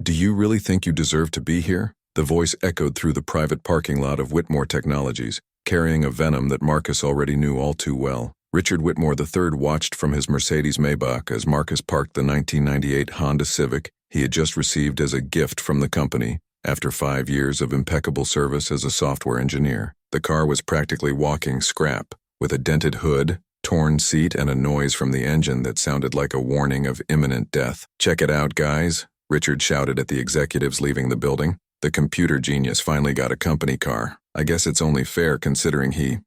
Do you really think you deserve to be here? The voice echoed through the private parking lot of Whitmore Technologies, carrying a venom that Marcus already knew all too well. Richard Whitmore III watched from his Mercedes Maybach as Marcus parked the 1998 Honda Civic he had just received as a gift from the company after 5 years of impeccable service as a software engineer. The car was practically walking scrap, with a dented hood, torn seat, and a noise from the engine that sounded like a warning of imminent death. "Check it out, guys," Richard shouted at the executives leaving the building. "The computer genius finally got a company car. I guess it's only fair considering he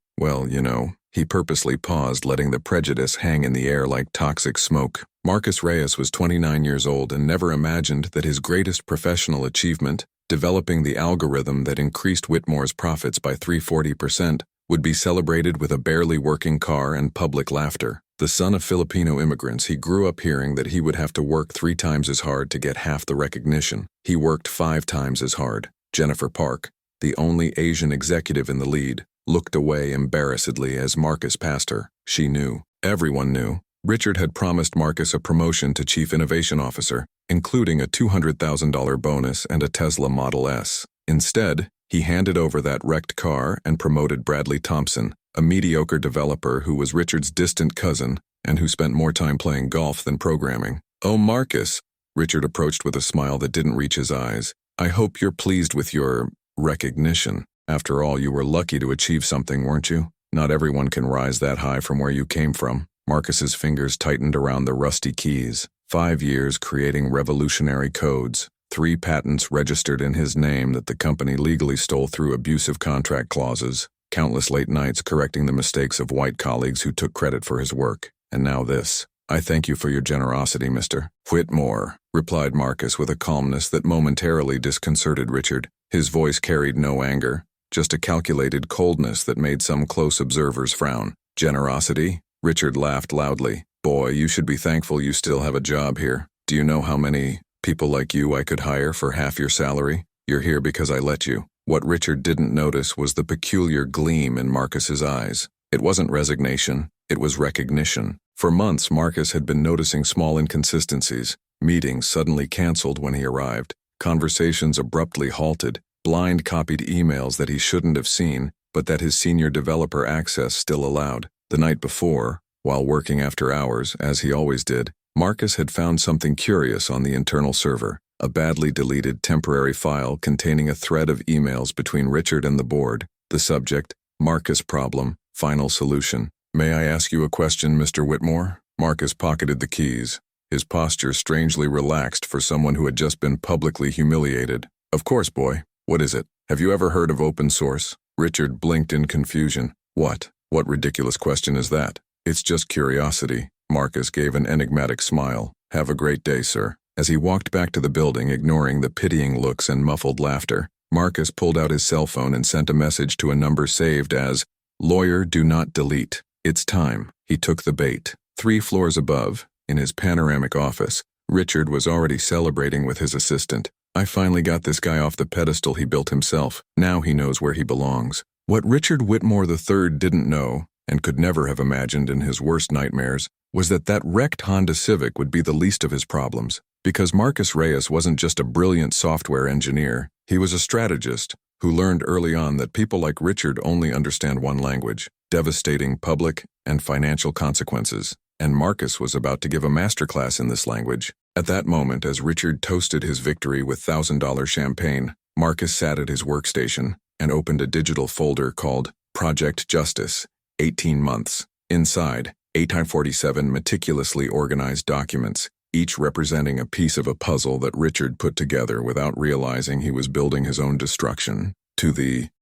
purposely paused, letting the prejudice hang in the air like toxic smoke. Marcus Reyes was 29 years old and never imagined that his greatest professional achievement, developing the algorithm that increased Whitmore's profits by 340%, would be celebrated with a barely working car and public laughter. The son of Filipino immigrants, he grew up hearing that he would have to work 3 times as hard to get half the recognition. He worked 5 times as hard. Jennifer Park, the only Asian executive in the lead, looked away embarrassedly as Marcus passed her. She knew. Everyone knew. Richard had promised Marcus a promotion to Chief Innovation Officer, including a $200,000 bonus and a Tesla Model S. Instead, he handed over that wrecked car and promoted Bradley Thompson, a mediocre developer who was Richard's distant cousin and who spent more time playing golf than programming. "Oh, Marcus," Richard approached with a smile that didn't reach his eyes. "I hope you're pleased with your recognition. After all, you were lucky to achieve something, weren't you? Not everyone can rise that high from where you came from." Marcus's fingers tightened around the rusty keys. 5 years creating revolutionary codes. 3 patents registered in his name that the company legally stole through abusive contract clauses. Countless late nights correcting the mistakes of white colleagues who took credit for his work. And now this. "I thank you for your generosity, Mr. Whitmore," replied Marcus with a calmness that momentarily disconcerted Richard. His voice carried no anger, just a calculated coldness that made some close observers frown. "Generosity?" Richard laughed loudly. "Boy, you should be thankful you still have a job here. Do you know how many people like you I could hire for half your salary? You're here because I let you." What Richard didn't notice was the peculiar gleam in Marcus's eyes. It wasn't resignation, it was recognition. For months, Marcus had been noticing small inconsistencies. Meetings suddenly canceled when he arrived, conversations abruptly halted, blind copied emails that he shouldn't have seen, but that his senior developer access still allowed. The night before, while working after hours, as he always did, Marcus had found something curious on the internal server, a badly deleted temporary file containing a thread of emails between Richard and the board. The subject, "Marcus problem, final solution." "May I ask you a question, Mr. Whitmore?" Marcus pocketed the keys, his posture strangely relaxed for someone who had just been publicly humiliated. "Of course, boy. What is it? Have you ever heard of open source?" Richard blinked in confusion. What ridiculous question is that?" "It's just curiosity." Marcus gave an enigmatic smile. "Have a great day, sir." As he walked back to the building, ignoring the pitying looks and muffled laughter, Marcus pulled out his cell phone and sent a message to a number saved as, "Lawyer, do not delete. It's time." He took the bait. 3 floors above, in his panoramic office, Richard was already celebrating with his assistant. "I finally got this guy off the pedestal he built himself. Now he knows where he belongs." What Richard Whitmore III didn't know, and could never have imagined in his worst nightmares, was that wrecked Honda Civic would be the least of his problems. Because Marcus Reyes wasn't just a brilliant software engineer, he was a strategist who learned early on that people like Richard only understand one language: devastating public and financial consequences. And Marcus was about to give a masterclass in this language. At that moment, as Richard toasted his victory with $1,000 champagne, Marcus sat at his workstation and opened a digital folder called Project Justice, 18 months. Inside, 847 meticulously organized documents, each representing a piece of a puzzle that Richard put together without realizing he was building his own destruction.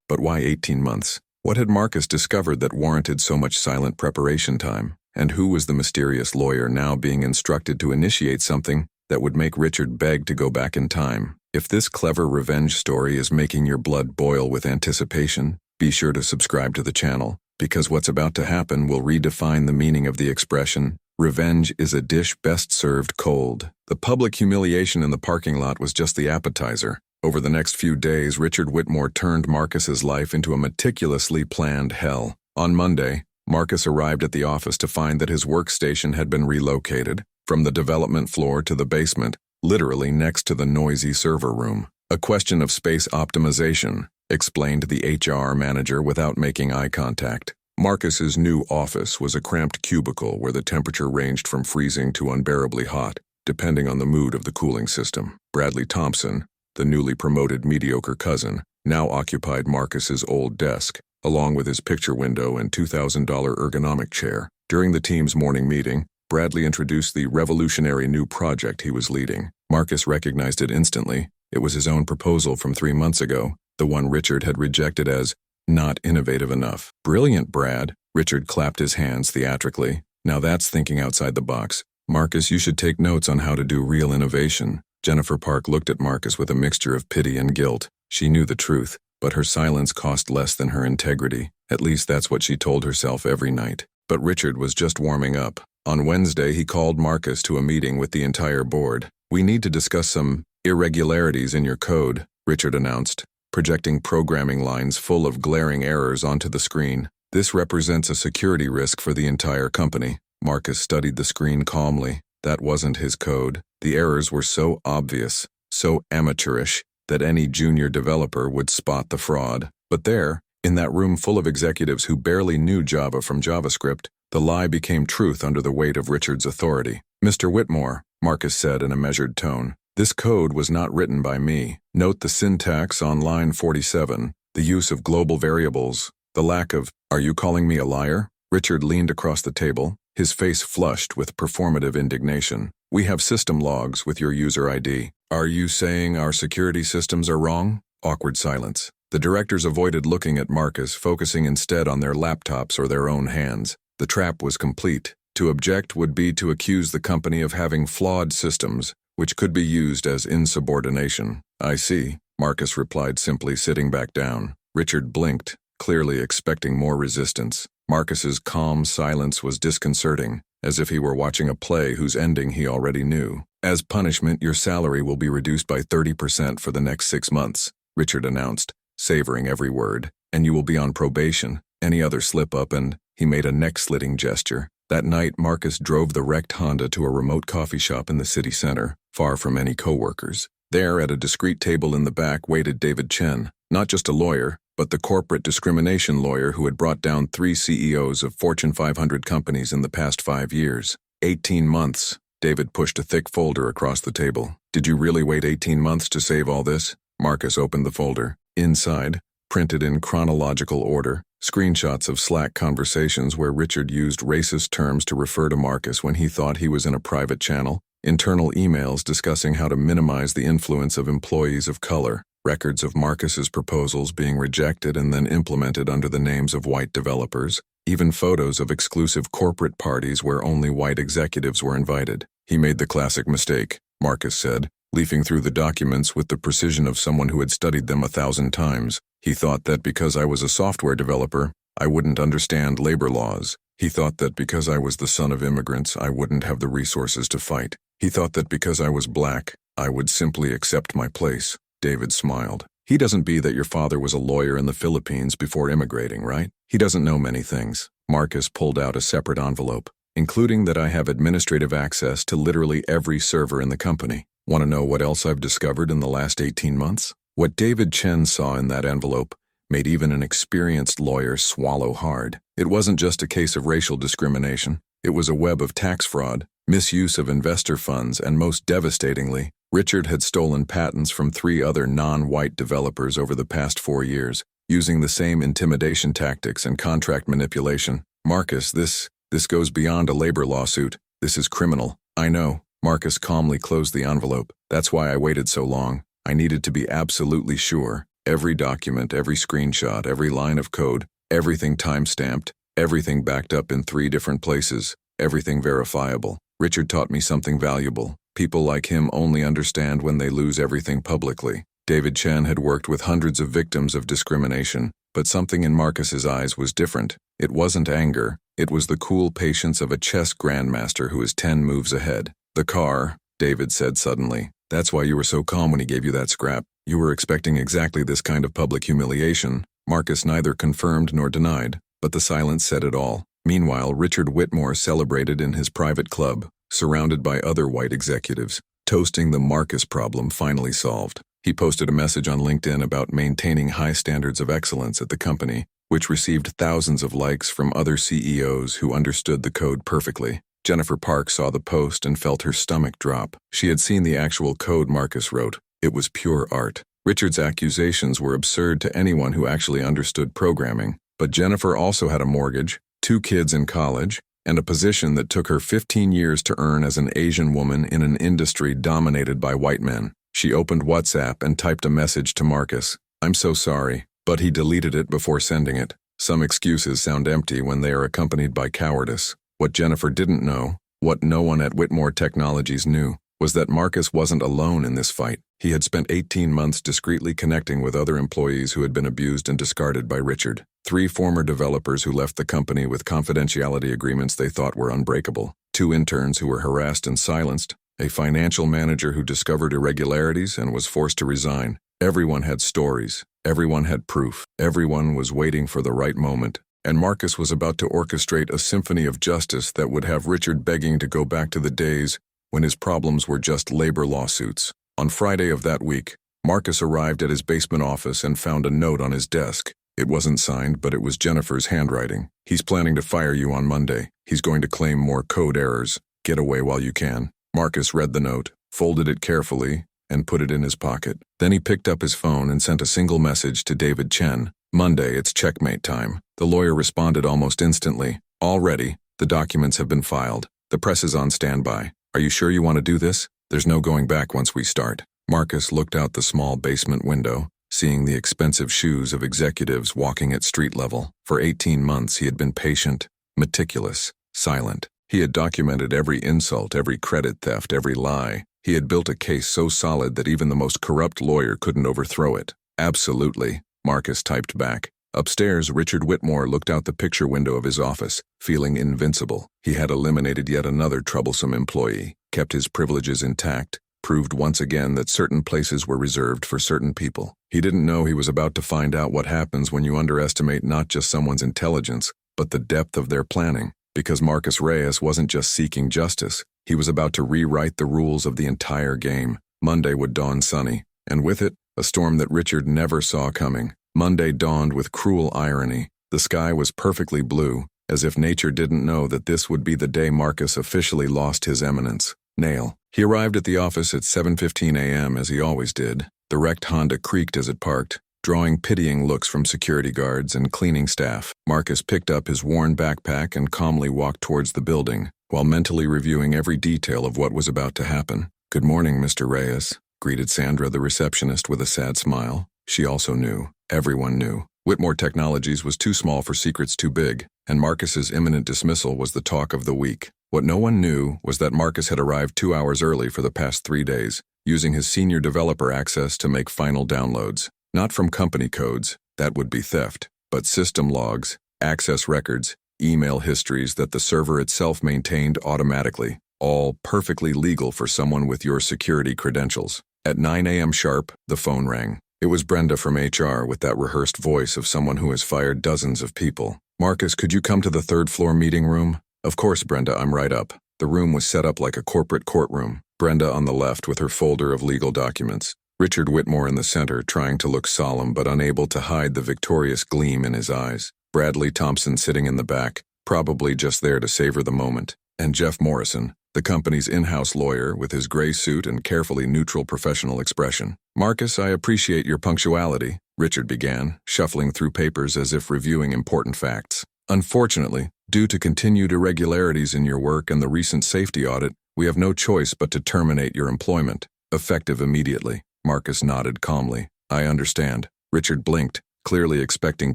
But why 18 months? What had Marcus discovered that warranted so much silent preparation time? And who was the mysterious lawyer now being instructed to initiate something that would make Richard beg to go back in time? If this clever revenge story is making your blood boil with anticipation, be sure to subscribe to the channel, because what's about to happen will redefine the meaning of the expression, "Revenge is a dish best served cold." The public humiliation in the parking lot was just the appetizer. Over the next few days, Richard Whitmore turned Marcus's life into a meticulously planned hell. On Monday, Marcus arrived at the office to find that his workstation had been relocated. From the development floor to the basement, literally next to the noisy server room. A question of space optimization, explained the HR manager without making eye contact. Marcus's new office was a cramped cubicle where the temperature ranged from freezing to unbearably hot, depending on the mood of the cooling system. Bradley Thompson, the newly promoted mediocre cousin, now occupied Marcus's old desk, along with his picture window and $2,000 ergonomic chair. During the team's morning meeting, Bradley introduced the revolutionary new project he was leading. Marcus recognized it instantly. It was his own proposal from 3 months ago, the one Richard had rejected as not innovative enough. Brilliant, Brad. Richard clapped his hands theatrically. Now that's thinking outside the box. Marcus, you should take notes on how to do real innovation. Jennifer Park looked at Marcus with a mixture of pity and guilt. She knew the truth, but her silence cost less than her integrity. At least that's what she told herself every night. But Richard was just warming up. On Wednesday, he called Marcus to a meeting with the entire board. We need to discuss some irregularities in your code, Richard announced, projecting programming lines full of glaring errors onto the screen. This represents a security risk for the entire company. Marcus studied the screen calmly. That wasn't his code. The errors were so obvious, so amateurish, that any junior developer would spot the fraud. But there, in that room full of executives who barely knew Java from JavaScript, the lie became truth under the weight of Richard's authority. Mr. Whitmore, Marcus said in a measured tone, this code was not written by me. Note the syntax on line 47, the use of global variables, the lack of, are you calling me a liar? Richard leaned across the table, his face flushed with performative indignation. We have system logs with your user ID. Are you saying our security systems are wrong? Awkward silence. The directors avoided looking at Marcus, focusing instead on their laptops or their own hands. The trap was complete. To object would be to accuse the company of having flawed systems, which could be used as insubordination. I see, Marcus replied simply, sitting back down. Richard blinked, clearly expecting more resistance. Marcus's calm silence was disconcerting, as if he were watching a play whose ending he already knew. As punishment, your salary will be reduced by 30% for the next 6 months, Richard announced, savoring every word. And you will be on probation. Any other slip-up and he made a neck-slitting gesture. That night, Marcus drove the wrecked Honda to a remote coffee shop in the city center, far from any co-workers. There, at a discreet table in the back, waited David Chen, not just a lawyer, but the corporate discrimination lawyer who had brought down 3 CEOs of Fortune 500 companies in the past 5 years. 18 months. David pushed a thick folder across the table. Did you really wait 18 months to save all this? Marcus opened the folder. Inside, printed in chronological order, screenshots of Slack conversations where Richard used racist terms to refer to Marcus when he thought he was in a private channel, internal emails discussing how to minimize the influence of employees of color, records of Marcus's proposals being rejected and then implemented under the names of white developers, even photos of exclusive corporate parties where only white executives were invited. He made the classic mistake, Marcus said, leafing through the documents with the precision of someone who had studied them 1,000 times. He thought that because I was a software developer, I wouldn't understand labor laws. He thought that because I was the son of immigrants, I wouldn't have the resources to fight. He thought that because I was black, I would simply accept my place. David smiled. He doesn't be that your father was a lawyer in the Philippines before immigrating, right? He doesn't know many things. Marcus pulled out a separate envelope, including that I have administrative access to literally every server in the company. Want to know what else I've discovered in the last 18 months? What David Chen saw in that envelope made even an experienced lawyer swallow hard. It wasn't just a case of racial discrimination. It was a web of tax fraud, misuse of investor funds, and most devastatingly, Richard had stolen patents from 3 other non-white developers over the past 4 years, using the same intimidation tactics and contract manipulation. Marcus, this goes beyond a labor lawsuit. This is criminal. I know. Marcus calmly closed the envelope. That's why I waited so long. I needed to be absolutely sure. Every document, every screenshot, every line of code, everything time-stamped, everything backed up in 3 different places, everything verifiable. Richard taught me something valuable. People like him only understand when they lose everything publicly. David Chen had worked with hundreds of victims of discrimination, but something in Marcus's eyes was different. It wasn't anger. It was the cool patience of a chess grandmaster who is 10 moves ahead. The car, David said suddenly. That's why you were so calm when he gave you that scrap. You were expecting exactly this kind of public humiliation. Marcus neither confirmed nor denied, but the silence said it all. Meanwhile, Richard Whitmore celebrated in his private club, surrounded by other white executives. Toasting the Marcus problem finally solved. He posted a message on LinkedIn about maintaining high standards of excellence at the company, which received thousands of likes from other CEOs who understood the code perfectly. Jennifer Park saw the post and felt her stomach drop. She had seen the actual code Marcus wrote. It was pure art. Richard's accusations were absurd to anyone who actually understood programming, but Jennifer also had a mortgage, 2 kids in college, and a position that took her 15 years to earn as an Asian woman in an industry dominated by white men. She opened WhatsApp and typed a message to Marcus. "I'm so sorry," but he deleted it before sending it. Some excuses sound empty when they are accompanied by cowardice. What Jennifer didn't know, what no one at Whitmore Technologies knew, was that Marcus wasn't alone in this fight. He had spent 18 months discreetly connecting with other employees who had been abused and discarded by Richard. 3 former developers who left the company with confidentiality agreements they thought were unbreakable. 2 interns who were harassed and silenced. A financial manager who discovered irregularities and was forced to resign. Everyone had stories. Everyone had proof. Everyone was waiting for the right moment. And Marcus was about to orchestrate a symphony of justice that would have Richard begging to go back to the days when his problems were just labor lawsuits. On Friday of that week, Marcus arrived at his basement office and found a note on his desk. It wasn't signed, but it was Jennifer's handwriting. "He's planning to fire you on Monday. He's going to claim more code errors. Get away while you can." Marcus read the note, folded it carefully, and put it in his pocket. Then he picked up his phone and sent a single message to David Chen. "Monday, it's checkmate time." The lawyer responded almost instantly. "All ready. The documents have been filed. The press is on standby. Are you sure you want to do this? There's no going back once we start." Marcus looked out the small basement window, seeing the expensive shoes of executives walking at street level. For 18 months he had been patient, meticulous, silent. He had documented every insult, every credit theft, every lie. He had built a case so solid that even the most corrupt lawyer couldn't overthrow it. "Absolutely," Marcus typed back. Upstairs, Richard Whitmore looked out the picture window of his office, feeling invincible. He had eliminated yet another troublesome employee, kept his privileges intact, proved once again that certain places were reserved for certain people. He didn't know he was about to find out what happens when you underestimate not just someone's intelligence, but the depth of their planning. Because Marcus Reyes wasn't just seeking justice, he was about to rewrite the rules of the entire game. Monday would dawn sunny, and with it, a storm that Richard never saw coming. Monday dawned with cruel irony. The sky was perfectly blue, as if nature didn't know that this would be the day Marcus officially lost his eminence. Nail. He arrived at the office at 7:15 a.m. as he always did. The wrecked Honda creaked as it parked, drawing pitying looks from security guards and cleaning staff. Marcus picked up his worn backpack and calmly walked towards the building, while mentally reviewing every detail of what was about to happen. "Good morning, Mr. Reyes," greeted Sandra, the receptionist, with a sad smile. She also knew. Everyone knew. Whitmore Technologies was too small for secrets too big, and Marcus's imminent dismissal was the talk of the week. What no one knew was that Marcus had arrived 2 hours early for the past 3 days, using his senior developer access to make final downloads. Not from company codes, that would be theft, but system logs, access records, email histories that the server itself maintained automatically, all perfectly legal for someone with your security credentials. At 9 a.m. sharp, the phone rang. It was Brenda from HR with that rehearsed voice of someone who has fired dozens of people. "Marcus, could you come to the 3rd floor meeting room?" "Of course, Brenda, I'm right up." The room was set up like a corporate courtroom. Brenda on the left with her folder of legal documents. Richard Whitmore in the center, trying to look solemn but unable to hide the victorious gleam in his eyes. Bradley Thompson sitting in the back, probably just there to savor the moment. And Jeff Morrison, the company's in-house lawyer, with his gray suit and carefully neutral professional expression. "Marcus, I appreciate your punctuality," Richard began, shuffling through papers as if reviewing important facts. "Unfortunately, due to continued irregularities in your work and the recent safety audit, we have no choice but to terminate your employment, effective immediately." Marcus nodded calmly. "I understand." Richard blinked, clearly expecting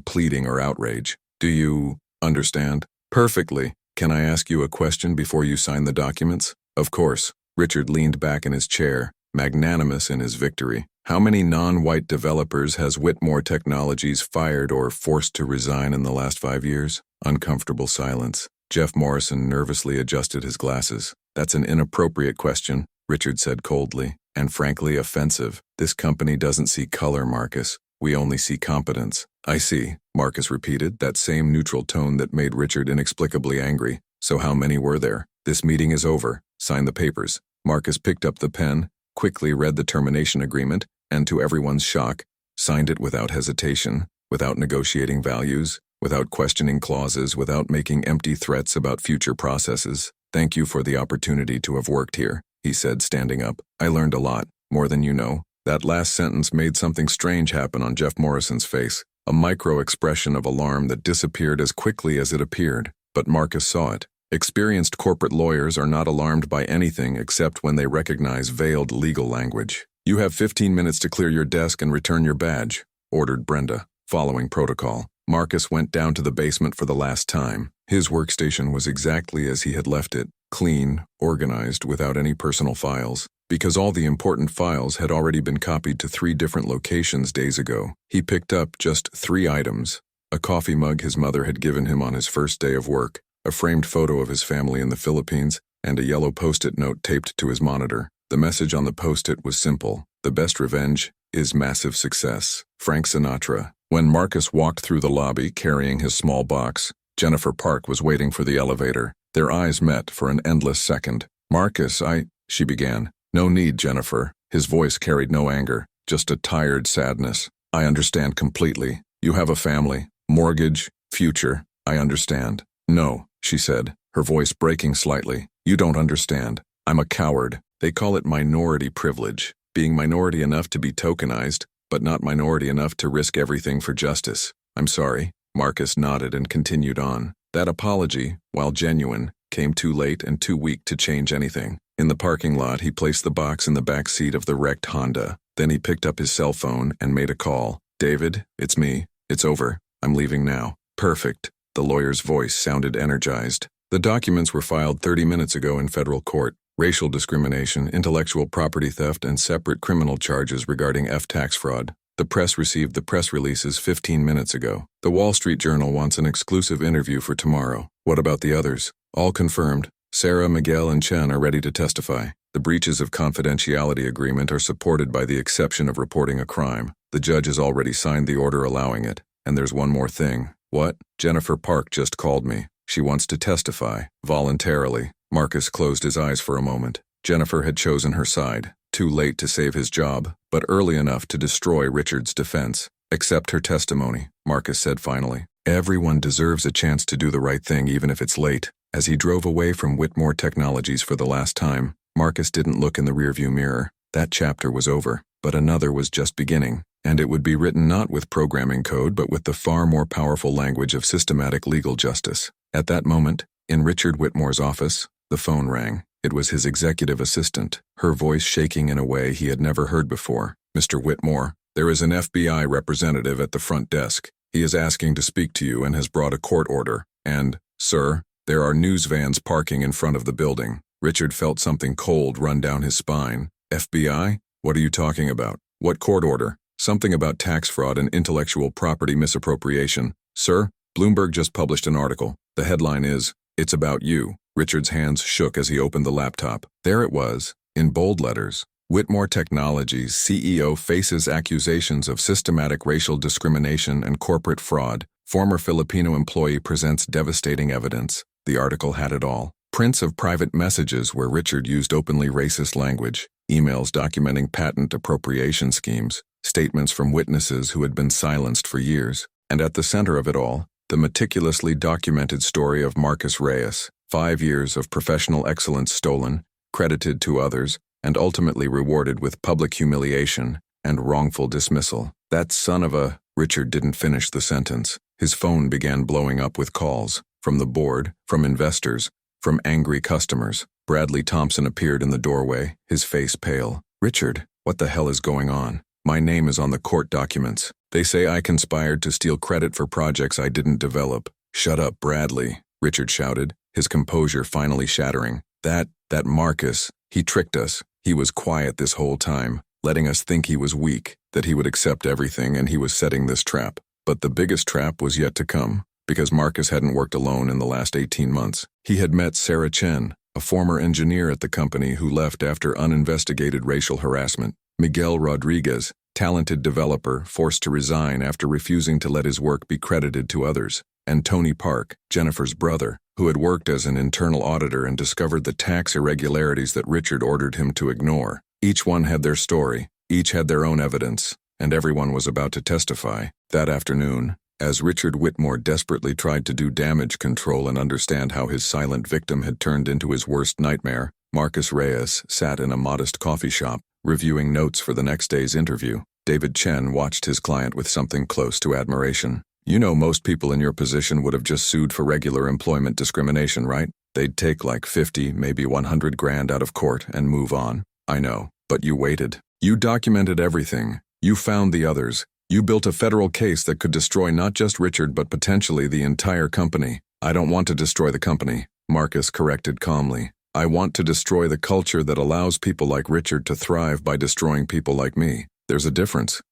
pleading or outrage. "Do you understand?" "Perfectly. Can I ask you a question before you sign the documents?" "Of course." Richard leaned back in his chair, magnanimous in his victory. "How many non-white developers has Whitmore Technologies fired or forced to resign in the last 5 years?" Uncomfortable silence. Jeff Morrison nervously adjusted his glasses. "That's an inappropriate question," Richard said coldly, "and frankly offensive. This company doesn't see color, Marcus. We only see competence." "I see," Marcus repeated, that same neutral tone that made Richard inexplicably angry. "So how many were there?" "This meeting is over. Sign the papers." Marcus picked up the pen, quickly read the termination agreement, and to everyone's shock, signed it without hesitation, without negotiating values, without questioning clauses, without making empty threats about future processes. "Thank you for the opportunity to have worked here," he said, standing up. "I learned a lot, more than you know." That last sentence made something strange happen on Jeff Morrison's face, a micro-expression of alarm that disappeared as quickly as it appeared. But Marcus saw it. Experienced corporate lawyers are not alarmed by anything except when they recognize veiled legal language. "You have 15 minutes to clear your desk and return your badge," ordered Brenda, following protocol. Marcus went down to the basement for the last time. His workstation was exactly as he had left it, clean, organized, without any personal files. Because all the important files had already been copied to 3 different locations days ago, he picked up just 3 items: a coffee mug his mother had given him on his first day of work, a framed photo of his family in the Philippines, and a yellow post-it note taped to his monitor. The message on the post-it was simple: "The best revenge is massive success. Frank Sinatra." When Marcus walked through the lobby carrying his small box, Jennifer Park was waiting for the elevator. Their eyes met for an endless second. "Marcus, she began. "No need, Jennifer." His voice carried no anger, just a tired sadness. "I understand completely. You have a family, mortgage, future. I understand." "No," she said, her voice breaking slightly. "You don't understand. I'm a coward. They call it minority privilege. Being minority enough to be tokenized, but not minority enough to risk everything for justice. I'm sorry." Marcus nodded and continued on. That apology, while genuine, came too late and too weak to change anything. In the parking lot, he placed the box in the back seat of the wrecked Honda. Then he picked up his cell phone and made a call. "David, it's me. It's over. I'm leaving now." "Perfect." The lawyer's voice sounded energized. "The documents were filed 30 minutes ago in federal court. Racial discrimination, intellectual property theft, and separate criminal charges regarding tax fraud. The press received the press releases 15 minutes ago. The Wall Street Journal wants an exclusive interview for tomorrow. What about the others?" "All confirmed. Sarah, Miguel, and Chen are ready to testify. The breaches of confidentiality agreement are supported by the exception of reporting a crime. The judge has already signed the order allowing it. And there's one more thing." "What?" "Jennifer Park just called me. She wants to testify, voluntarily." Marcus closed his eyes for a moment. Jennifer had chosen her side, too late to save his job, but early enough to destroy Richard's defense. "Accept her testimony," Marcus said finally. "Everyone deserves a chance to do the right thing even if it's late." As he drove away from Whitmore Technologies for the last time, Marcus didn't look in the rearview mirror. That chapter was over, but another was just beginning, and it would be written not with programming code but with the far more powerful language of systematic legal justice. At that moment, in Richard Whitmore's office, the phone rang. It was his executive assistant, her voice shaking in a way he had never heard before. "Mr. Whitmore, there is an FBI representative at the front desk. He is asking to speak to you and has brought a court order. And, sir, there are news vans parking in front of the building." Richard felt something cold run down his spine. "FBI? What are you talking about? What court order?" "Something about tax fraud and intellectual property misappropriation. Sir, Bloomberg just published an article. The headline is, 'It's about you.'" Richard's hands shook as he opened the laptop. There it was, in bold letters. "Whitmore Technologies CEO faces accusations of systematic racial discrimination and corporate fraud. Former Filipino employee presents devastating evidence." The article had it all. Prints of private messages where Richard used openly racist language, emails documenting patent appropriation schemes, statements from witnesses who had been silenced for years, and at the center of it all, the meticulously documented story of Marcus Reyes, 5 years of professional excellence stolen, credited to others, and ultimately rewarded with public humiliation and wrongful dismissal. That son of a... Richard didn't finish the sentence. His phone began blowing up with calls, from the board, from investors, from angry customers. Bradley Thompson appeared in the doorway, his face pale. "Richard, what the hell is going on? My name is on the court documents. They say I conspired to steal credit for projects I didn't develop." "Shut up, Bradley," Richard shouted, his composure finally shattering. That Marcus, he tricked us. He was quiet this whole time, letting us think he was weak, that he would accept everything and he was setting this trap. But the biggest trap was yet to come, because Marcus hadn't worked alone in the last 18 months. He had met Sarah Chen, a former engineer at the company who left after uninvestigated racial harassment. Miguel Rodriguez, talented developer, forced to resign after refusing to let his work be credited to others. And Tony Park, Jennifer's brother, who had worked as an internal auditor and discovered the tax irregularities that Richard ordered him to ignore. Each one had their story, each had their own evidence, and everyone was about to testify. That afternoon, as Richard Whitmore desperately tried to do damage control and understand how his silent victim had turned into his worst nightmare, Marcus Reyes sat in a modest coffee shop, reviewing notes for the next day's interview. David Chen watched his client with something close to admiration. You know, most people in your position would have just sued for regular employment discrimination, right? They'd take like 50, maybe 100 grand out of court and move on. I know, but you waited. You documented everything. You found the others. You built a federal case that could destroy not just Richard but potentially the entire company. I don't want to destroy the company, Marcus corrected calmly. I want to destroy the culture that allows people like Richard to thrive by destroying people like me. There's a difference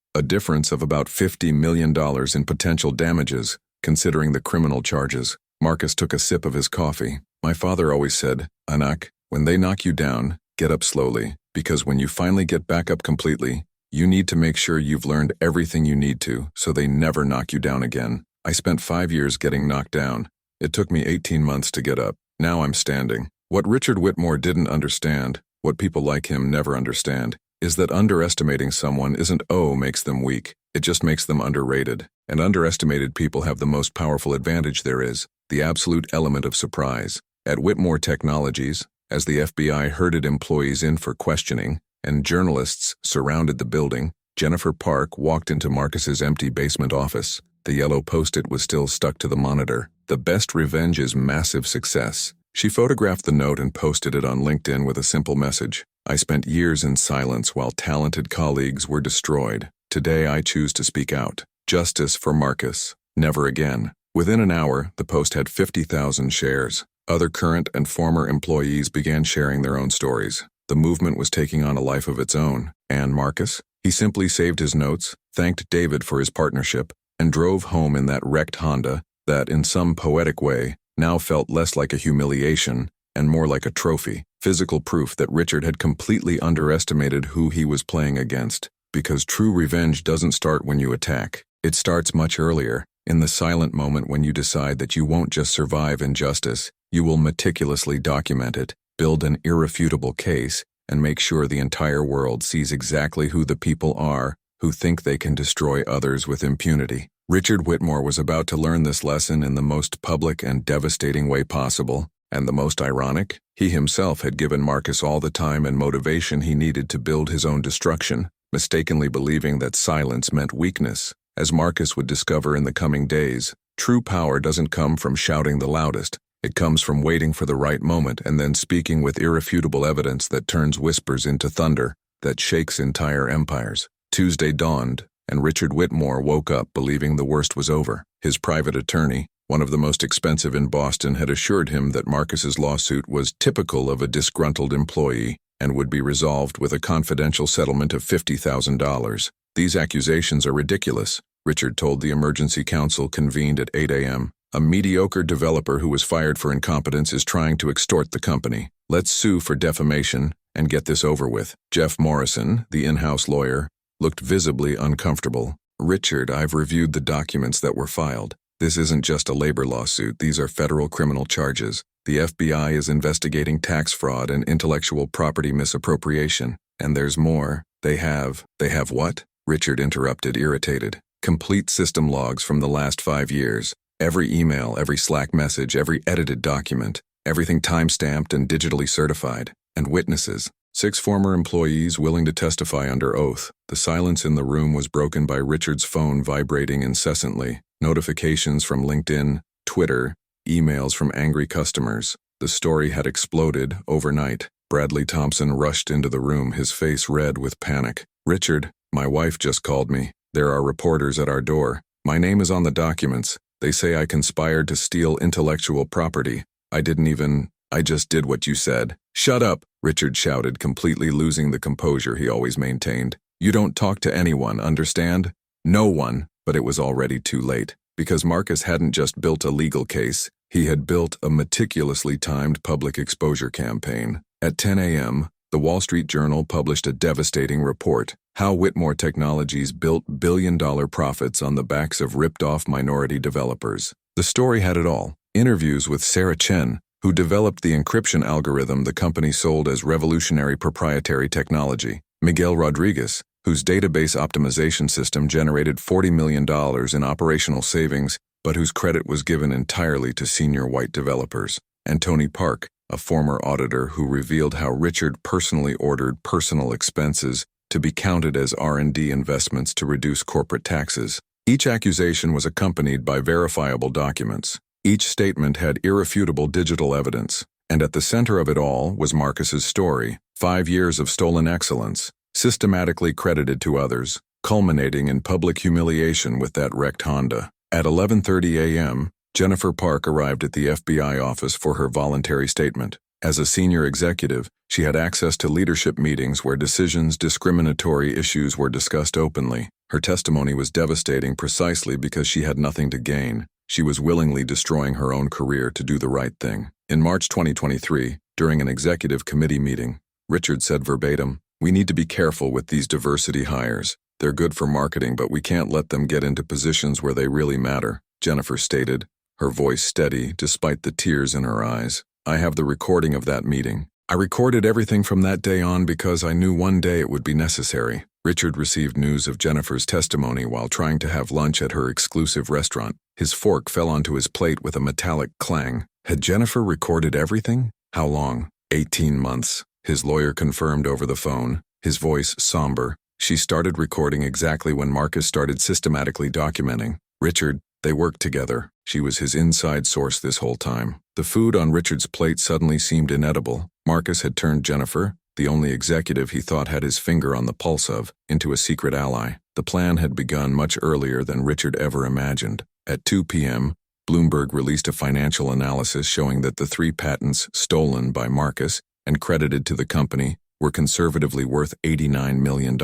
of about $50 million in potential damages, considering the criminal charges. Marcus took a sip of his coffee. My father always said, Anak, when they knock you down, get up slowly, because when you finally get back up completely, you need to make sure you've learned everything you need to, so they never knock you down again. I spent 5 years getting knocked down. It took me 18 months to get up. Now I'm standing. What Richard Whitmore didn't understand, what people like him never understand, is that underestimating someone isn't makes them weak. It just makes them underrated. And underestimated people have the most powerful advantage there is, the absolute element of surprise. At Whitmore Technologies, as the FBI herded employees in for questioning, and journalists surrounded the building, Jennifer Park walked into Marcus's empty basement office. The yellow post-it was still stuck to the monitor. The best revenge is massive success. She photographed the note and posted it on LinkedIn with a simple message. I spent years in silence while talented colleagues were destroyed. Today I choose to speak out. Justice for Marcus. Never again. Within an hour, the post had 50,000 shares. Other current and former employees began sharing their own stories. The movement was taking on a life of its own. And Marcus? He simply saved his notes, thanked David for his partnership, and drove home in that wrecked Honda that, in some poetic way, now felt less like a humiliation and more like a trophy, physical proof that Richard had completely underestimated who he was playing against. Because true revenge doesn't start when you attack. It starts much earlier, in the silent moment when you decide that you won't just survive injustice, you will meticulously document it, build an irrefutable case, and make sure the entire world sees exactly who the people are who think they can destroy others with impunity. Richard Whitmore was about to learn this lesson in the most public and devastating way possible, and the most ironic, he himself had given Marcus all the time and motivation he needed to build his own destruction, mistakenly believing that silence meant weakness. As Marcus would discover in the coming days, true power doesn't come from shouting the loudest. It comes from waiting for the right moment and then speaking with irrefutable evidence that turns whispers into thunder, that shakes entire empires. Tuesday dawned, and Richard Whitmore woke up believing the worst was over. His private attorney, one of the most expensive in Boston, had assured him that Marcus's lawsuit was typical of a disgruntled employee and would be resolved with a confidential settlement of $50,000. These accusations are ridiculous, Richard told the emergency council convened at 8 a.m. A mediocre developer who was fired for incompetence is trying to extort the company. Let's sue for defamation and get this over with. Jeff Morrison, the in-house lawyer, looked visibly uncomfortable. Richard, I've reviewed the documents that were filed. This isn't just a labor lawsuit, these are federal criminal charges. The FBI is investigating tax fraud and intellectual property misappropriation. And there's more. They have what? Richard interrupted, irritated. Complete system logs from the last 5 years. Every email, every Slack message, every edited document. Everything time-stamped and digitally certified. And witnesses. 6 former employees willing to testify under oath. The silence in the room was broken by Richard's phone vibrating incessantly. Notifications from LinkedIn, Twitter, emails from angry customers. The story had exploded overnight. Bradley Thompson rushed into the room, his face red with panic. Richard, my wife just called me. There are reporters at our door. My name is on the documents. They say I conspired to steal intellectual property. I just did what you said. Shut up, Richard shouted, completely losing the composure he always maintained. You don't talk to anyone, understand? No one. But it was already too late, because Marcus hadn't just built a legal case, he had built a meticulously timed public exposure campaign. At 10 a.m., the Wall Street Journal published a devastating report, How Whitmore Technologies Built Billion-Dollar Profits on the Backs of Ripped-Off Minority Developers. The story had it all. Interviews with Sarah Chen, who developed the encryption algorithm the company sold as revolutionary proprietary technology. Miguel Rodriguez, whose database optimization system generated $40 million in operational savings, but whose credit was given entirely to senior white developers. And Tony Park, a former auditor who revealed how Richard personally ordered personal expenses to be counted as R&D investments to reduce corporate taxes. Each accusation was accompanied by verifiable documents. Each statement had irrefutable digital evidence, and at the center of it all was Marcus's story, 5 years of stolen excellence, systematically credited to others, culminating in public humiliation with that wrecked Honda. At 11:30 a.m., Jennifer Park arrived at the FBI office for her voluntary statement. As a senior executive, she had access to leadership meetings where discriminatory issues were discussed openly. Her testimony was devastating precisely because she had nothing to gain. She was willingly destroying her own career to do the right thing. In March 2023, during an executive committee meeting, Richard said verbatim, "We need to be careful with these diversity hires. They're good for marketing, but we can't let them get into positions where they really matter," Jennifer stated, her voice steady despite the tears in her eyes. "I have the recording of that meeting. I recorded everything from that day on because I knew one day it would be necessary." Richard received news of Jennifer's testimony while trying to have lunch at her exclusive restaurant. His fork fell onto his plate with a metallic clang. Had Jennifer recorded everything? How long? 18 months. His lawyer confirmed over the phone, his voice somber. "She started recording exactly when Marcus started systematically documenting. Richard, they worked together. She was his inside source this whole time." The food on Richard's plate suddenly seemed inedible. Marcus had turned Jennifer, the only executive he thought had his finger on the pulse of, into a secret ally. The plan had begun much earlier than Richard ever imagined. At 2 p.m., Bloomberg released a financial analysis showing that the 3 patents stolen by Marcus and credited to the company were conservatively worth $89 million.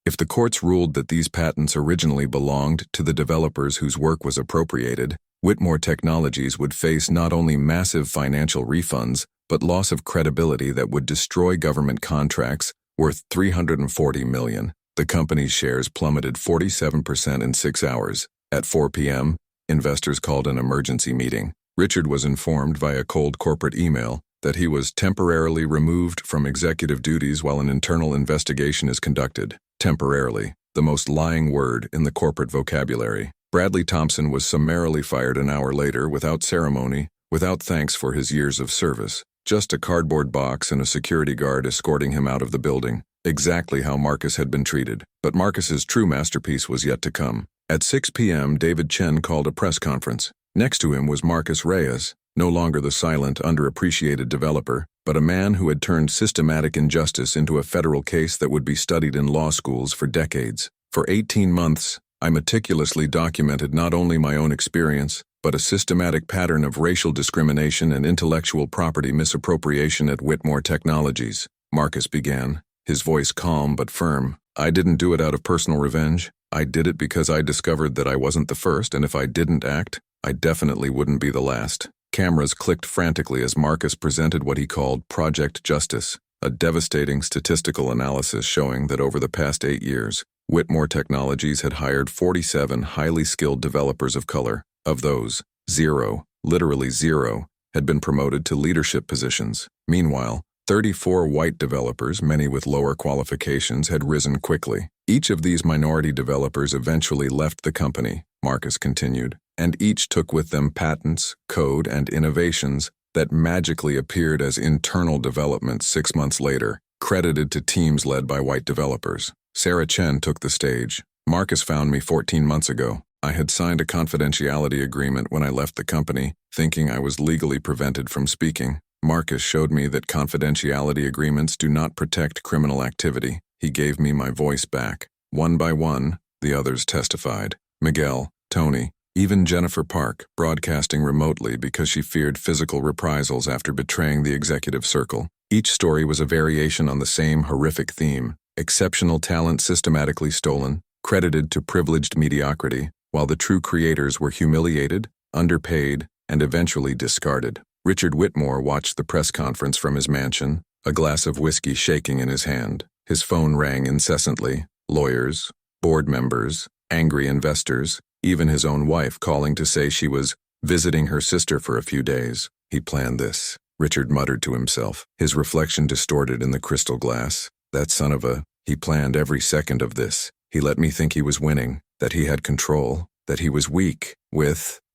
If the courts ruled that these patents originally belonged to the developers whose work was appropriated, Whitmore Technologies would face not only massive financial refunds, but loss of credibility that would destroy government contracts worth $340 million. The company's shares plummeted 47% in 6 hours. At 4 p.m., investors called an emergency meeting. Richard was informed via cold corporate email that he was temporarily removed from executive duties while an internal investigation is conducted. Temporarily, the most lying word in the corporate vocabulary. Bradley Thompson was summarily fired an hour later without ceremony, without thanks for his years of service. Just a cardboard box and a security guard escorting him out of the building. Exactly how Marcus had been treated. But Marcus's true masterpiece was yet to come. At 6 p.m., David Chen called a press conference. Next to him was Marcus Reyes, no longer the silent, underappreciated developer, but a man who had turned systematic injustice into a federal case that would be studied in law schools for decades. For 18 months, I meticulously documented not only my own experience, but a systematic pattern of racial discrimination and intellectual property misappropriation at Whitmore Technologies, Marcus began, his voice calm but firm. "I didn't do it out of personal revenge. I did it because I discovered that I wasn't the first, and if I didn't act, I definitely wouldn't be the last." Cameras clicked frantically as Marcus presented what he called Project Justice, a devastating statistical analysis showing that over the past 8 years, Whitmore Technologies had hired 47 highly skilled developers of color. Of those, 0, literally 0, had been promoted to leadership positions. Meanwhile, 34 white developers, many with lower qualifications, had risen quickly. Each of these minority developers eventually left the company, Marcus continued, and each took with them patents, code, and innovations that magically appeared as internal developments 6 months later, credited to teams led by white developers. Sarah Chen took the stage. "Marcus found me 14 months ago. I had signed a confidentiality agreement when I left the company, thinking I was legally prevented from speaking. Marcus showed me that confidentiality agreements do not protect criminal activity. He gave me my voice back. One by one, the others testified. Miguel, Tony, even Jennifer Park, broadcasting remotely because she feared physical reprisals after betraying the executive circle. Each story was a variation on the same horrific theme: exceptional talent systematically stolen, credited to privileged mediocrity, while the true creators were humiliated, underpaid, and eventually discarded. Richard Whitmore watched the press conference from his mansion, a glass of whiskey shaking in his hand. His phone rang incessantly. Lawyers, board members, angry investors, even his own wife calling to say she was visiting her sister for a few days. He planned this, Richard muttered to himself, his reflection distorted in the crystal glass. That son of a... He planned every second of this. He let me think he was winning, that he had control, that he was weak.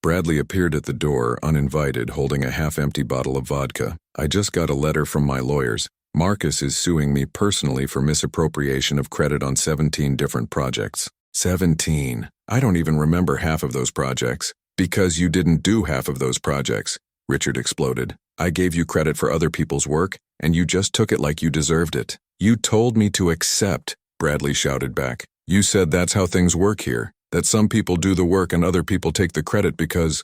Bradley appeared at the door, uninvited, holding a half-empty bottle of vodka. I just got a letter from my lawyers. Marcus is suing me personally for misappropriation of credit on 17 different projects. 17. I don't even remember half of those projects. Because you didn't do half of those projects, Richard exploded. I gave you credit for other people's work, and you just took it like you deserved it. You told me to accept, Bradley shouted back. You said that's how things work here, that some people do the work and other people take the credit because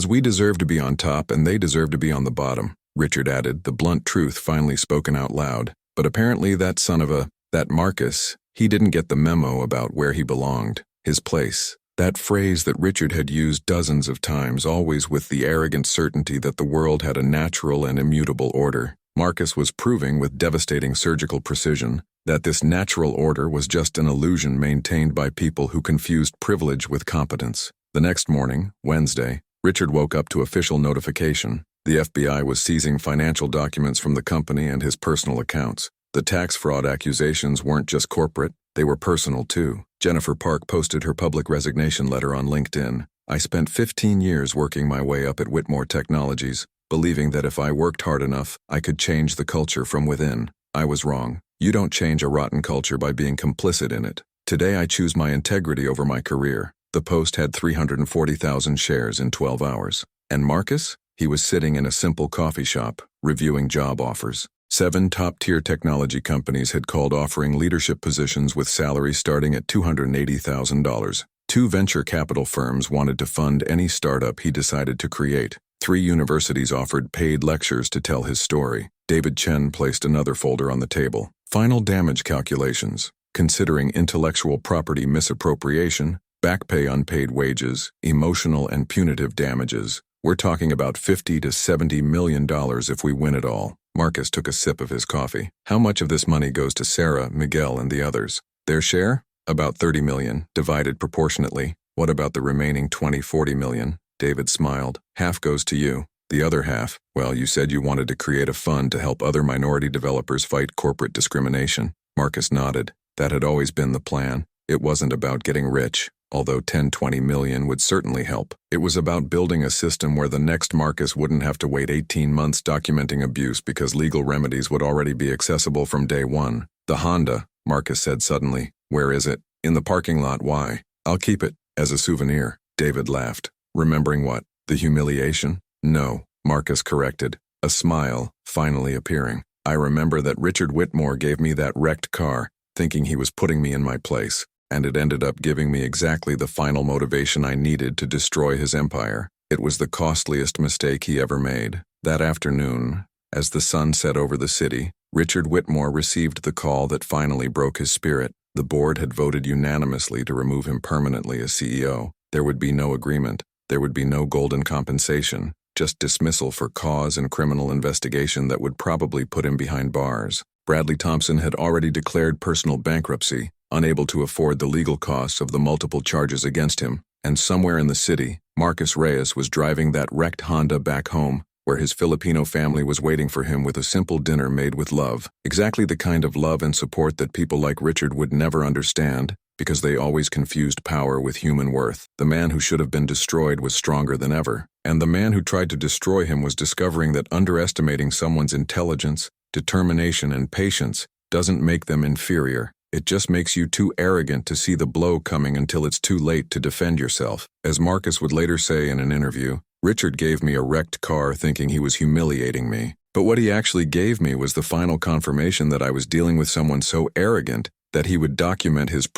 we deserve to be on top and they deserve to be on the bottom, Richard added, the blunt truth finally spoken out loud. But apparently that son of a... that Marcus, he didn't get the memo about where he belonged, his place. That phrase that Richard had used dozens of times, always with the arrogant certainty that the world had a natural and immutable order. Marcus was proving with devastating surgical precision that this natural order was just an illusion maintained by people who confused privilege with competence. The next morning, Wednesday, Richard woke up to official notification. The FBI was seizing financial documents from the company and his personal accounts. The tax fraud accusations weren't just corporate, they were personal too. Jennifer Park posted her public resignation letter on LinkedIn. I spent 15 years working my way up at Whitmore Technologies, believing that if I worked hard enough, I could change the culture from within. I was wrong. You don't change a rotten culture by being complicit in it. Today I choose my integrity over my career. The Post had 340,000 shares in 12 hours. And Marcus? He was sitting in a simple coffee shop, reviewing job offers. 7 top-tier technology companies had called offering leadership positions with salaries starting at $280,000. 2 venture capital firms wanted to fund any startup he decided to create. 3 universities offered paid lectures to tell his story. David Chen placed another folder on the table. Final damage calculations, considering intellectual property misappropriation, back pay unpaid wages, emotional and punitive damages. We're talking about $50 to $70 million if we win it all. Marcus took a sip of his coffee. How much of this money goes to Sarah, Miguel, and the others? Their share? About $30 million, divided proportionately. What about the remaining $20–40 million? David smiled. Half goes to you. The other half, well, you said you wanted to create a fund to help other minority developers fight corporate discrimination. Marcus nodded. That had always been the plan. It wasn't about getting rich, although $10–20 million would certainly help. It was about building a system where the next Marcus wouldn't have to wait 18 months documenting abuse because legal remedies would already be accessible from day one. The Honda, Marcus said suddenly. Where is it? In the parking lot. Why? I'll keep it as a souvenir. David laughed. Remembering what? The humiliation? No, Marcus corrected, a smile finally appearing. I remember that Richard Whitmore gave me that wrecked car, thinking he was putting me in my place, and it ended up giving me exactly the final motivation I needed to destroy his empire. It was the costliest mistake he ever made. That afternoon, as the sun set over the city, Richard Whitmore received the call that finally broke his spirit. The board had voted unanimously to remove him permanently as CEO. There would be no agreement. There would be no golden compensation, just dismissal for cause and criminal investigation that would probably put him behind bars. Bradley Thompson had already declared personal bankruptcy, unable to afford the legal costs of the multiple charges against him, and somewhere in the city, Marcus Reyes was driving that wrecked Honda back home, where his Filipino family was waiting for him with a simple dinner made with love. Exactly the kind of love and support that people like Richard would never understand, because they always confused power with human worth. The man who should have been destroyed was stronger than ever, and the man who tried to destroy him was discovering that underestimating someone's intelligence, determination, and patience doesn't make them inferior. It just makes you too arrogant to see the blow coming until it's too late to defend yourself. As Marcus would later say in an interview, Richard gave me a wrecked car thinking he was humiliating me. But what he actually gave me was the final confirmation that I was dealing with someone so arrogant that he would document his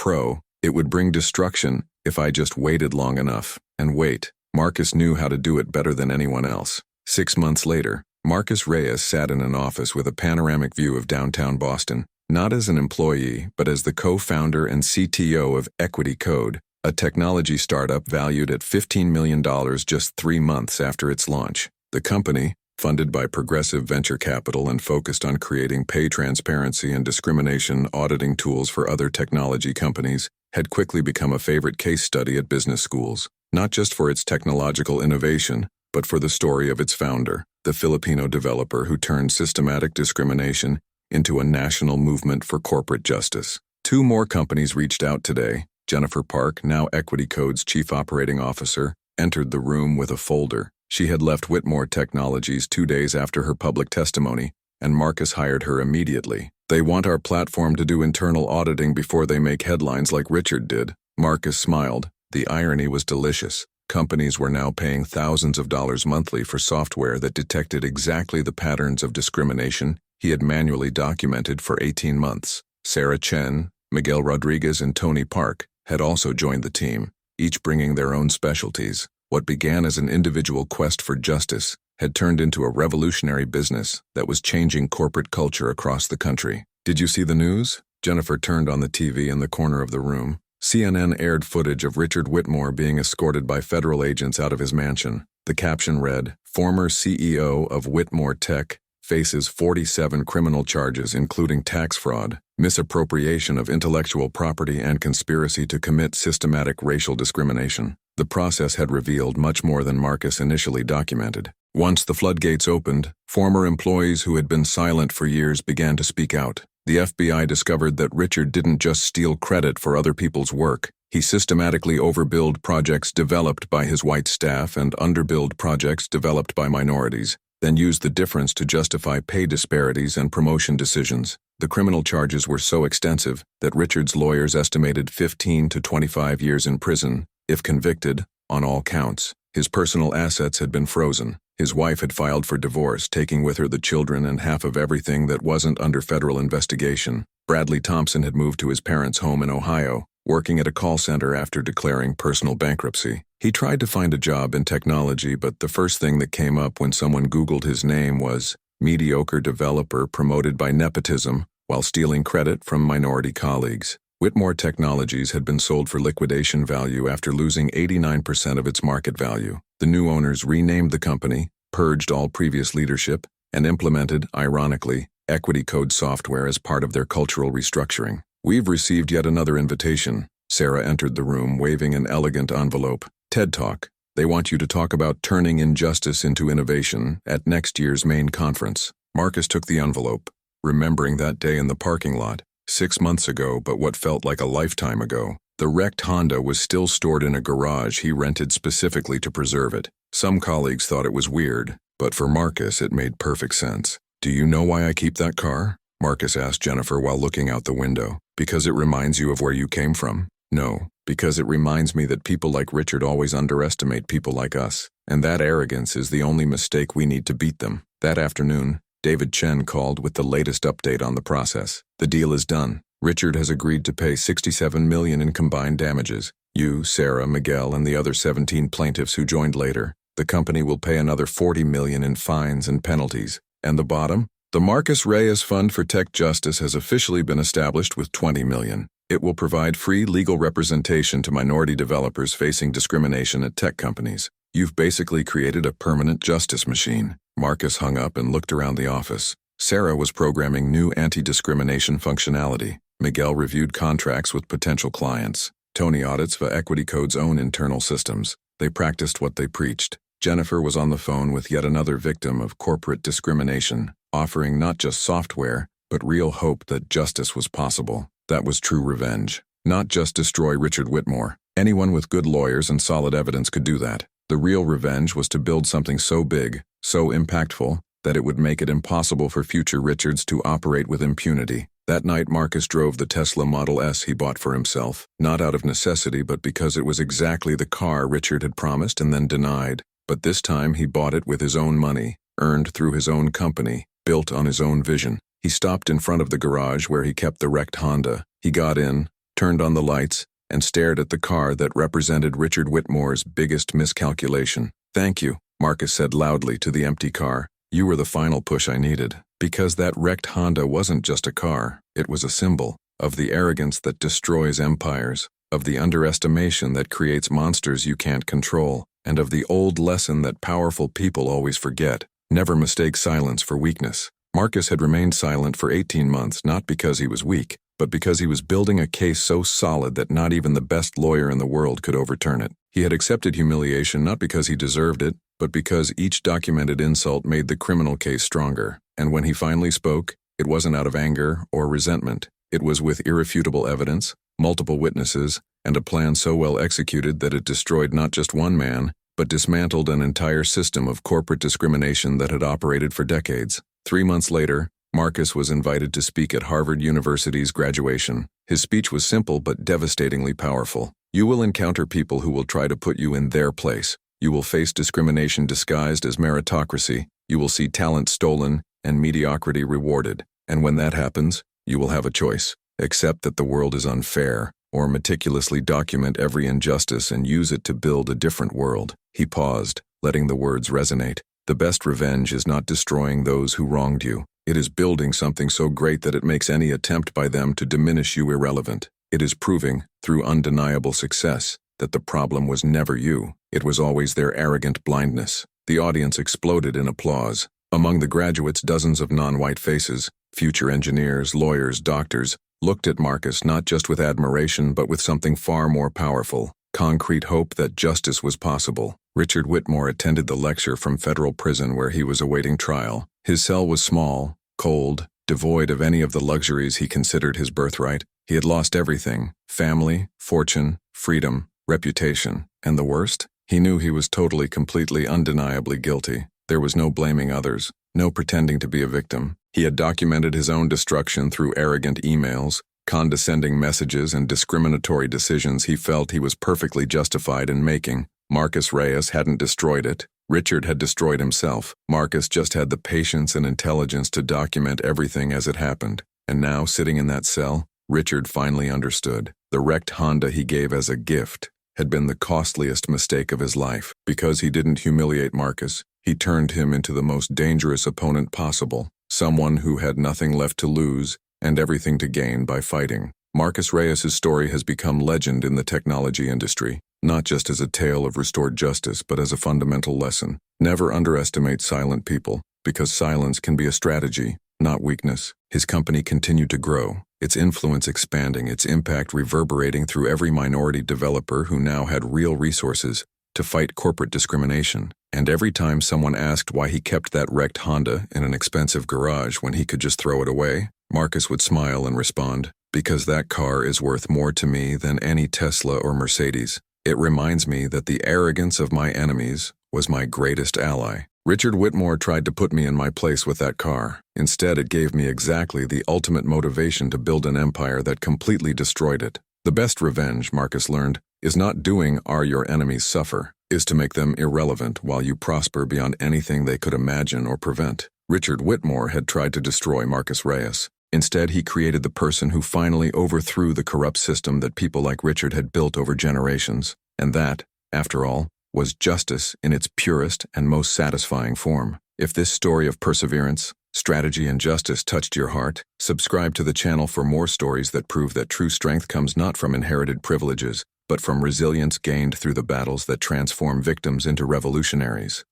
it would bring destruction if I just waited long enough. And wait, Marcus knew how to do it better than anyone else. 6 months later, Marcus Reyes sat in an office with a panoramic view of downtown Boston, not as an employee, but as the co-founder and CTO of Equity Code, a technology startup valued at $15 million just 3 months after its launch. The company, funded by progressive venture capital and focused on creating pay transparency and discrimination auditing tools for other technology companies, had quickly become a favorite case study at business schools. not just for its technological innovation, but for the story of its founder, the Filipino developer who turned systematic discrimination into a national movement for corporate justice. Two more companies reached out today. Jennifer Park, now Equity Code's chief operating officer, entered the room with a folder. She had left Whitmore Technologies 2 days after her public testimony, and Marcus hired her immediately. They want our platform to do internal auditing before they make headlines like Richard did. Marcus smiled. The irony was delicious. Companies were now paying thousands of dollars monthly for software that detected exactly the patterns of discrimination he had manually documented for 18 months. Sarah Chen, Miguel Rodriguez, and Tony Park had also joined the team, each bringing their own specialties. What began as an individual quest for justice had turned into a revolutionary business that was changing corporate culture across the country. Did you see the news? Jennifer turned on the TV in the corner of the room. CNN aired footage of Richard Whitmore being escorted by federal agents out of his mansion. The caption read, "Former CEO of Whitmore Tech faces 47 criminal charges including tax fraud, misappropriation of intellectual property, and conspiracy to commit systematic racial discrimination." The process had revealed much more than Marcus initially documented. Once the floodgates opened, former employees who had been silent for years began to speak out. The FBI discovered that Richard didn't just steal credit for other people's work. He systematically overbilled projects developed by his white staff and underbilled projects developed by minorities, then used the difference to justify pay disparities and promotion decisions. The criminal charges were so extensive that Richard's lawyers estimated 15 to 25 years in prison, if convicted, on all counts. His personal assets had been frozen. His wife had filed for divorce, taking with her the children and half of everything that wasn't under federal investigation. Bradley Thompson had moved to his parents' home in Ohio, working at a call center after declaring personal bankruptcy. He tried to find a job in technology, but the first thing that came up when someone Googled his name was mediocre developer promoted by nepotism while stealing credit from minority colleagues. Whitmore Technologies had been sold for liquidation value after losing 89% of its market value. The new owners renamed the company, purged all previous leadership, and implemented, ironically, Equity Code software as part of their cultural restructuring. "We've received yet another invitation." Sarah entered the room waving an elegant envelope. "TED Talk. They want you to talk about turning injustice into innovation at next year's main conference." Marcus took the envelope, remembering that day in the parking lot. 6 months ago, but what felt like a lifetime ago. The wrecked Honda was still stored in a garage he rented specifically to preserve it. Some colleagues thought it was weird, but for Marcus it made perfect sense. "Do you know why I keep that car?" Marcus asked Jennifer while looking out the window. "Because it reminds you of where you came from?" "No, because it reminds me that people like Richard always underestimate people like us, and that arrogance is the only mistake we need to beat them." That afternoon, David Chen called with the latest update on the process. "The deal is done. Richard has agreed to pay $67 million in combined damages. You, Sarah, Miguel, and the other 17 plaintiffs who joined later. The company will pay another $40 million in fines and penalties. And the bottom? The Marcus Reyes Fund for Tech Justice has officially been established with $20 million. It will provide free legal representation to minority developers facing discrimination at tech companies. You've basically created a permanent justice machine." Marcus hung up and looked around the office. Sarah was programming new anti-discrimination functionality. Miguel reviewed contracts with potential clients. Tony audits for Equity Code's own internal systems. They practiced what they preached. Jennifer was on the phone with yet another victim of corporate discrimination, offering not just software, but real hope that justice was possible. That was true revenge. Not just destroy Richard Whitmore. Anyone with good lawyers and solid evidence could do that. The real revenge was to build something so big, so impactful, that it would make it impossible for future Richards to operate with impunity. That night, Marcus drove the Tesla Model S he bought for himself, not out of necessity but because it was exactly the car Richard had promised and then denied. But this time he bought it with his own money, earned through his own company, built on his own vision. He stopped in front of the garage where he kept the wrecked Honda. He got in, turned on the lights, and stared at the car that represented Richard Whitmore's biggest miscalculation. "Thank you," Marcus said loudly to the empty car. "You were the final push I needed." Because that wrecked Honda wasn't just a car, it was a symbol of the arrogance that destroys empires, of the underestimation that creates monsters you can't control, and of the old lesson that powerful people always forget: never mistake silence for weakness. Marcus had remained silent for 18 months not because he was weak, but because he was building a case so solid that not even the best lawyer in the world could overturn it. He had accepted humiliation not because he deserved it, but because each documented insult made the criminal case stronger. And when he finally spoke, it wasn't out of anger or resentment. It was with irrefutable evidence, multiple witnesses, and a plan so well executed that it destroyed not just one man, but dismantled an entire system of corporate discrimination that had operated for decades. 3 months later, Marcus was invited to speak at Harvard University's graduation. His speech was simple but devastatingly powerful. You will encounter people who will try to put you in their place. You will face discrimination disguised as meritocracy. You will see talent stolen and mediocrity rewarded. And when that happens, you will have a choice. Accept that the world is unfair, or meticulously document every injustice and use it to build a different world. He paused, letting the words resonate. The best revenge is not destroying those who wronged you. It is building something so great that it makes any attempt by them to diminish you irrelevant. It is proving, through undeniable success, that the problem was never you. It was always their arrogant blindness. The audience exploded in applause. Among the graduates, dozens of non-white faces, future engineers, lawyers, doctors, looked at Marcus not just with admiration but with something far more powerful, concrete hope that justice was possible. Richard Whitmore attended the lecture from federal prison where he was awaiting trial. His cell was small, cold, devoid of any of the luxuries he considered his birthright. He had lost everything: family, fortune, freedom, reputation. And the worst? He knew he was totally, completely, undeniably guilty. There was no blaming others, no pretending to be a victim. He had documented his own destruction through arrogant emails, condescending messages, and discriminatory decisions he felt he was perfectly justified in making. Marcus Reyes hadn't destroyed it. Richard had destroyed himself. Marcus just had the patience and intelligence to document everything as it happened. And now, sitting in that cell, Richard finally understood. The wrecked Honda he gave as a gift had been the costliest mistake of his life. Because he didn't humiliate Marcus, he turned him into the most dangerous opponent possible, someone who had nothing left to lose and everything to gain by fighting. Marcus Reyes' story has become legend in the technology industry, not just as a tale of restored justice, but as a fundamental lesson. Never underestimate silent people, because silence can be a strategy, not weakness. His company continued to grow, its influence expanding, its impact reverberating through every minority developer who now had real resources to fight corporate discrimination. And every time someone asked why he kept that wrecked Honda in an expensive garage when he could just throw it away, Marcus would smile and respond, "Because that car is worth more to me than any Tesla or Mercedes. It reminds me that the arrogance of my enemies was my greatest ally." Richard Whitmore tried to put me in my place with that car. Instead, it gave me exactly the ultimate motivation to build an empire that completely destroyed it. The best revenge, Marcus learned, is not doing "Are your enemies suffer," is to make them irrelevant while you prosper beyond anything they could imagine or prevent. Richard Whitmore had tried to destroy Marcus Reyes. Instead, he created the person who finally overthrew the corrupt system that people like Richard had built over generations. And that, after all, was justice in its purest and most satisfying form. If this story of perseverance, strategy, and justice touched your heart, subscribe to the channel for more stories that prove that true strength comes not from inherited privileges, but from resilience gained through the battles that transform victims into revolutionaries.